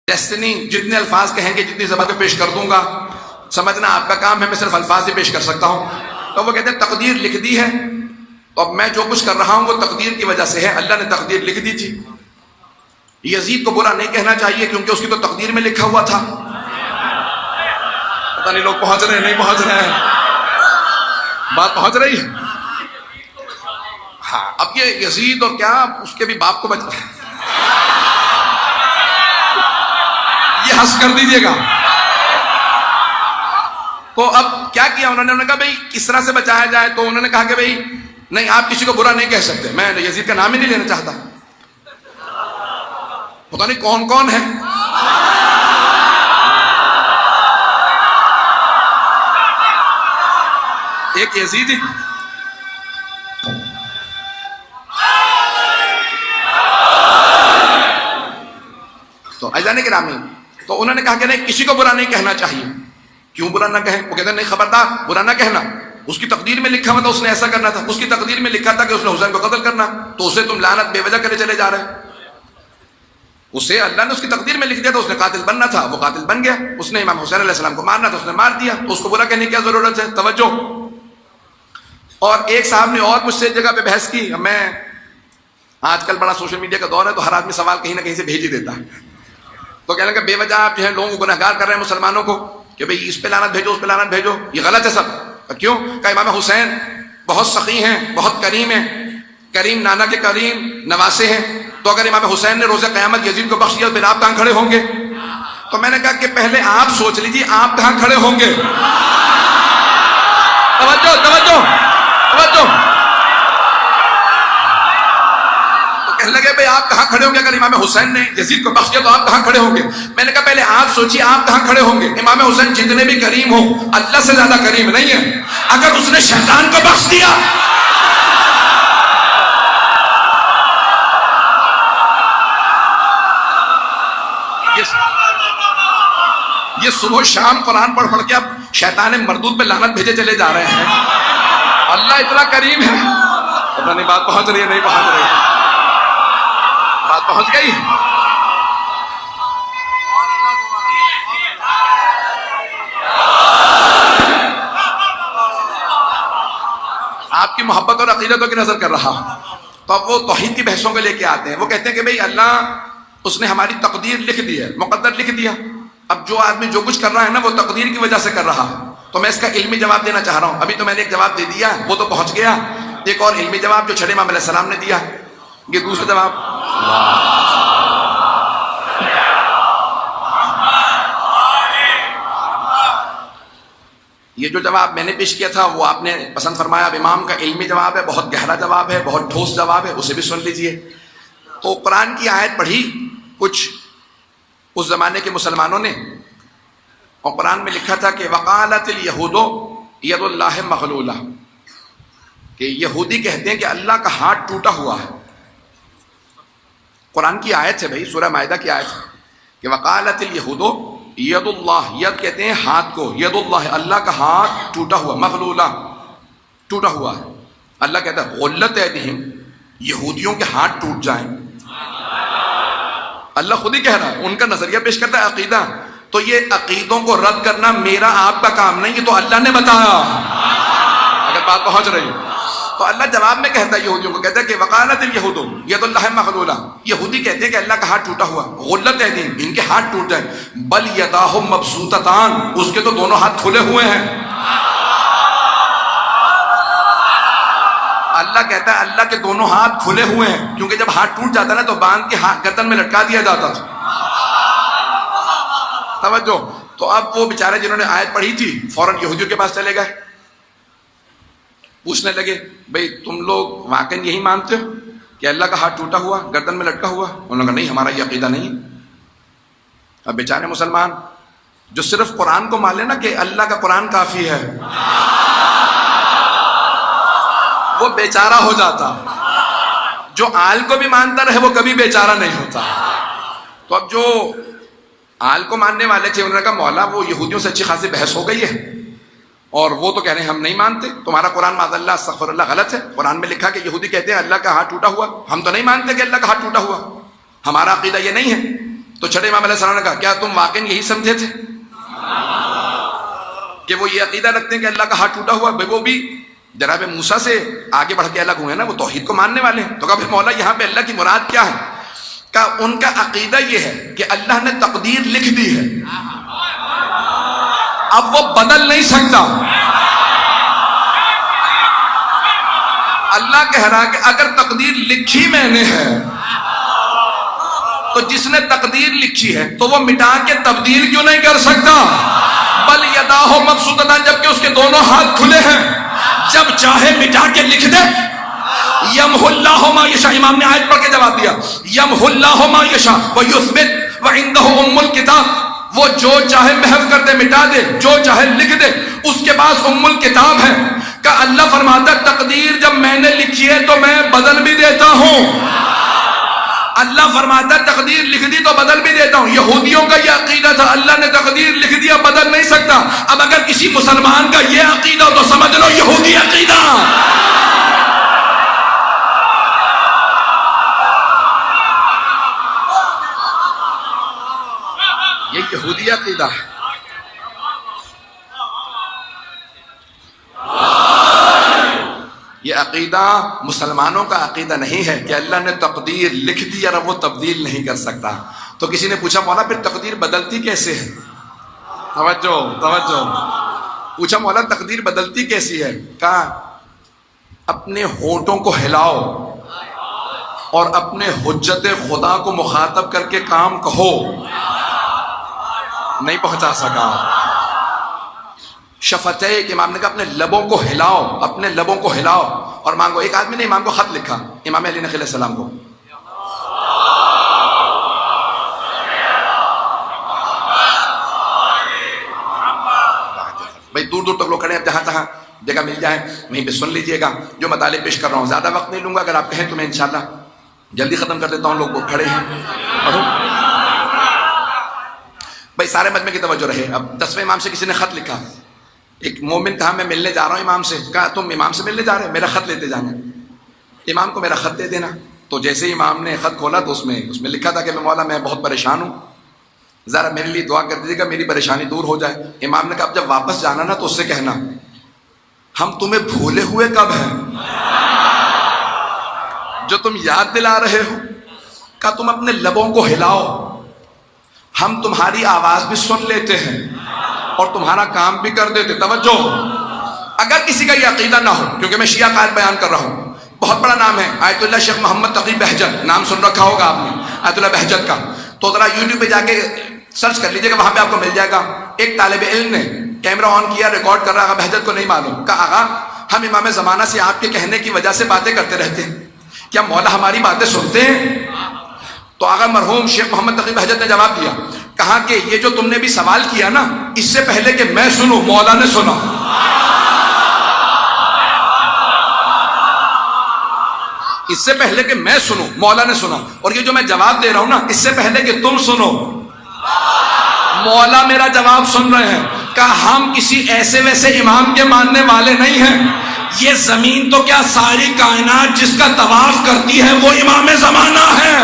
Destiny جتنے الفاظ کہیں گے جتنی زبان پہ پیش کر دوں گا، سمجھنا آپ کا کام ہے، میں صرف الفاظ ہی پیش کر سکتا ہوں. تو وہ کہتے ہیں تقدیر لکھ دی ہے، تو اب میں جو کچھ کر رہا ہوں وہ تقدیر کی وجہ سے ہے، اللہ نے تقدیر لکھ دی تھی. یزید کو برا نہیں کہنا چاہیے کیونکہ اس کی تو تقدیر میں لکھا ہوا تھا. پتہ نہیں لوگ پہنچ رہے ہیں نہیں پہنچ رہے ہیں، بات پہنچ رہی ہے. ہاں اب یہ یزید اور کیا اس کے بھی باپ کو بچ یہ حس کر دیجئے گا. تو اب کیا کیا انہوں نے کہا بھائی کس طرح سے بچایا جائے، تو انہوں نے کہا کہ بھائی نہیں آپ کسی کو برا نہیں کہہ سکتے، میں یزید کا نام ہی نہیں لینا چاہتا. پتہ نہیں کون کون ہے. ایک یزیدی تو اجانے کے نام تو انہوں نے کہا کہ نہیں کسی کو برا نہیں کہنا چاہیے. کیوں برا نہ کہیں؟ وہ کہتے ہیں نہیں خبردار برا نہ کہنا، اس کی تقدیر میں لکھا ہوا تھا اس نے ایسا کرنا تھا، اس کی تقدیر میں لکھا تھا کہ اس نے حسین کو قتل کرنا، تو اسے تم لعنت بے وجہ کرے چلے جا رہے. اسے اللہ نے اس کی تقدیر میں لکھ دیا تھا، اس نے قاتل بننا تھا وہ قاتل بن گیا، اس نے امام حسین علیہ السلام کو مارنا تھا اس نے مار دیا، تو اس کو برا کہنے کی کیا ضرورت ہے؟ توجہ. اور ایک صاحب نے اور مجھ سے ایک جگہ پہ بحث کی، میں آج کل بڑا سوشل میڈیا کا دور ہے تو ہر آدمی سوال کہیں نہ کہیں سے بھیج ہی دیتا ہے. تو کہنے لگا بے وجہ آپ جو ہے لوگوں کو گنہگار کر رہے ہیں مسلمانوں کو کہ بھئی اس پہ لعنت بھیجو اس پہ لعنت بھیجو، یہ غلط ہے سب. کیوں؟ کہ امام حسین بہت سخی ہیں، بہت کریم ہیں، کریم نانا کے کریم نواسے ہیں، تو اگر امام حسین نے روز قیامت یزید کو بخش دیا تو پھر آپ کہاں کھڑے ہوں گے؟ تو میں نے کہا کہ پہلے آپ سوچ لیجیے آپ کہاں کھڑے ہوں گے. توجہ توجہ توجہ. لگے بھئی آپ کہاں کھڑے ہوں گے؟ اگر امام حسین نے یزید کو بخش دیا تو آپ کہاں کھڑے ہوں گے؟ میں نے کہا پہلے آپ سوچیے آپ کہاں کھڑے ہوں گے. امام حسین جتنے بھی کریم ہوں اللہ سے زیادہ کریم نہیں ہے. اگر اس نے شیطان کو بخش دیا یہ صبح شام قرآن پڑھ پڑھ کے اب شیطان مردود پہ لعنت بھیجے چلے جا رہے ہیں. اللہ اتنا کریم ہے. پتہ نہیں بات پہنچ رہی ہے نہیں پہنچ رہی ہے، بات پہنچ گئی. آپ کی محبت اور عقیدتوں کی نظر کر رہا ہوں. تو اب وہ توحید کی بحثوں کو لے کے آتے ہیں. وہ کہتے ہیں کہ بھئی اللہ اس نے ہماری تقدیر لکھ دی ہے، مقدر لکھ دیا. اب جو آدمی جو کچھ کر رہا ہے نا وہ تقدیر کی وجہ سے کر رہا ہے. تو میں اس کا علمی جواب دینا چاہ رہا ہوں. ابھی تو میں نے ایک جواب دے دیا وہ تو پہنچ گیا. ایک اور علمی جواب جو چھٹے امام علیہ السلام نے دیا، یہ دوسرا جواب. یہ جو جواب میں نے پیش کیا تھا وہ آپ نے پسند فرمایا. اب امام کا علمی جواب ہے، بہت گہرا جواب ہے، بہت ٹھوس جواب ہے، اسے بھی سن لیجئے. تو قرآن کی آیت پڑھی کچھ اس زمانے کے مسلمانوں نے، اور قرآن میں لکھا تھا کہ وقالت الیہود ید اللہ مغلولہ، کہ یہودی کہتے ہیں کہ اللہ کا ہاتھ ٹوٹا ہوا ہے. قرآن کی آیت ہے بھائی، سورہ مائدہ کی آیت ہے کہ وقالت الیہود ید اللہ، ید کہتے ہیں ہاتھ کو، ید اللہ اللہ کا ہاتھ ٹوٹا ہوا، مغلولہ ٹوٹا ہوا ہے. اللہ کہتا ہے غلت ایدیہم، یہودیوں کے ہاتھ ٹوٹ جائیں. اللہ خود ہی کہہ رہا ہے، ان کا نظریہ پیش کرتا ہے عقیدہ. تو یہ عقیدوں کو رد کرنا میرا آپ کا کام نہیں، یہ تو اللہ نے بتایا. اگر بات پہنچ رہی تو اللہ جواب میں کہتا ہے یہودیوں کو، کہتا ہے کہ وقالت الیہود ید اللہ مغلولہ، یہودی کہتے ہیں کہ اللہ کا ہاتھ ٹوٹا ہوا، غلت ایدیہم ان کے ہاتھ ٹوٹ جائیں. بل یداہ مبسوطتان، اس کے تو دونوں ہاتھ کھلے ہوئے ہیں. اللہ کہتا ہے اللہ کے دونوں ہاتھ کھلے ہوئے ہیں، کیونکہ جب ہاتھ ٹوٹ جاتا نا تو باندھ کے ہاتھ گردن میں لٹکا دیا جاتا تھا. توجہ. تو اب وہ بیچارے جنہوں نے آیت پڑھی تھی فوراً یہودیوں کے پاس چلے گئے، پوچھنے لگے بھئی تم لوگ واقعی یہی مانتے ہو کہ اللہ کا ہاتھ ٹوٹا ہوا گردن میں لٹکا ہوا؟ انہوں نے کہا نہیں ہمارا یہ عقیدہ نہیں. اب بیچارے مسلمان جو صرف قرآن کو مان لینا کہ اللہ کا قرآن کافی ہے وہ بیچارہ ہو جاتا. جو آل کو بھی مانتا رہے وہ کبھی بیچارہ نہیں ہوتا. تو اب جو آل کو ماننے والے تھے انہوں نے کہا مولا وہ یہودیوں سے اچھی خاصی بحث ہو گئی ہے اور وہ تو کہہ رہے ہیں ہم نہیں مانتے، تمہارا قرآن معاذ اللہ استغفر اللہ غلط ہے. قرآن میں لکھا کہ یہودی کہتے ہیں اللہ کا ہاتھ ٹوٹا ہوا، ہم تو نہیں مانتے کہ اللہ کا ہاتھ ٹوٹا ہوا، ہمارا عقیدہ یہ نہیں ہے. تو چھٹے امام علیہ السلام نے کہا کیا تم واقعی یہی سمجھے تھے کہ وہ یہ عقیدہ رکھتے ہیں کہ اللہ کا ہاتھ ٹوٹا ہوا؟ وہ بھی جناب موسیٰ سے آگے بڑھ کے الگ ہوئے نا، وہ توحید کو ماننے والے ہیں. تو کہا پھر مولا یہاں پہ اللہ کی مراد کیا ہے؟ کہا ان کا عقیدہ یہ ہے کہ اللہ نے تقدیر لکھ دی ہے، اب وہ بدل نہیں سکتا. اللہ کہہ رہا کہ اگر تقدیر لکھی میں نے ہے تو جس نے تقدیر لکھی ہے تو وہ مٹا کے تبدیل کیوں نہیں کر سکتا؟ بل یداہ مبسوطتان، جبکہ اس کے دونوں ہاتھ کھلے ہیں، جب چاہے مٹا کے لکھ دے. یمحو اللہ ما یشاء، امام نے آیت پڑھ کے جواب دیا، یمحو اللہ ما یشاء ویثبت وعندہ ام الکتاب، وہ جو چاہے محو کر دے، مٹا دے، جو چاہے لکھ دے، اس کے پاس ام الکتاب ہے. کہ اللہ فرماتا تقدیر جب میں نے لکھی ہے تو میں بدل بھی دیتا ہوں. اللہ فرماتا تقدیر لکھ دی تو بدل بھی دیتا ہوں. یہودیوں کا یہ عقیدہ تھا اللہ نے تقدیر لکھ دیا بدل نہیں سکتا. اب اگر کسی مسلمان کا یہ عقیدہ تو سمجھ لو یہودی عقیدہ. یہ یہودی عقیدہ ہے. یہ عقیدہ مسلمانوں کا عقیدہ نہیں ہے کہ اللہ نے تقدیر لکھ دی اور اب وہ تبدیل نہیں کر سکتا. تو کسی نے پوچھا مولا پھر تقدیر بدلتی کیسے ہے؟ توجہ توجہ. پوچھا مولا تقدیر بدلتی کیسی ہے؟ کہا اپنے ہونٹوں کو ہلاؤ اور اپنے حجت خدا کو مخاطب کر کے کام کہو. نہیں پہنچا سکا. شفتہ کہ امام نے کہا اپنے لبوں کو ہلاؤ، اپنے لبوں کو ہلاؤ اور مانگو. ایک آدمی نے امام کو خط لکھا، امام علی نقی علیہ السلام کو. بھائی دور دور تک لوگ کھڑے ہیں، جہاں تہاں جگہ مل جائے وہیں پہ سن لیجئے گا جو مطالب پیش کر رہا ہوں. زیادہ وقت نہیں لوں گا، اگر آپ کہیں تو میں انشاءاللہ جلدی ختم کر دیتا ہوں. لوگ وہ کھڑے ہیں. بھائی سارے مجمع کی توجہ رہے. اب 10ویں امام سے کسی نے خط لکھا. ایک مومن کہا میں ملنے جا رہا ہوں امام سے. کہا تم امام سے ملنے جا رہے ہو؟ میرا خط لیتے جانا. امام کو میرا خط دے دینا. تو جیسے امام نے خط کھولا تو اس میں لکھا تھا کہ میں مولا میں بہت پریشان ہوں، ذرا میرے لیے دعا کر دیجیے گا میری پریشانی دور ہو جائے. امام نے کہا اب جب واپس جانا نا تو اس سے کہنا ہم تمہیں بھولے ہوئے کب ہیں جو تم یاد دلا رہے ہو. کہا تم اپنے لبوں کو ہلاؤ، ہم تمہاری آواز بھی سن لیتے ہیں اور تمہارا کام بھی کر دیتے. توجہ. اگر کسی کا یہ عقیدہ نہ ہو، کیونکہ میں شیعہ قائد بیان کر رہا ہوں، بہت بڑا نام ہے آیت اللہ شیخ محمد تقی بہجت، نام سن رکھا ہوگا آپ نے آیت اللہ بہجت کا. تو ذرا یوٹیوب پہ جا کے سرچ کر لیجیے گا، وہاں پہ آپ کو مل جائے گا. ایک طالب علم نے کیمرہ آن کیا، ریکارڈ کر رہا ہے، بہجت کو نہیں معلوم. کہا آغا ہم امام زمانہ سے آپ کے کہنے کی وجہ سے باتیں کرتے رہتے ہیں، کیا مولا ہماری باتیں سنتے ہیں؟ تو آغا مرحوم شیخ محمد تقی بہجت نے جواب دیا، کہا کہ یہ جو تم نے بھی سوال کیا نا، اس سے پہلے کہ میں سنوں مولا نے سنا. اس سے پہلے کہ میں سنوں مولا نے سنا. اور یہ جو میں جواب دے رہا ہوں نا، اس سے پہلے کہ تم سنو مولا میرا جواب سن رہے ہیں. کہا ہم کسی ایسے ویسے امام کے ماننے والے نہیں ہیں. یہ زمین تو کیا ساری کائنات جس کا طواف کرتی ہے وہ امام زمانہ ہے.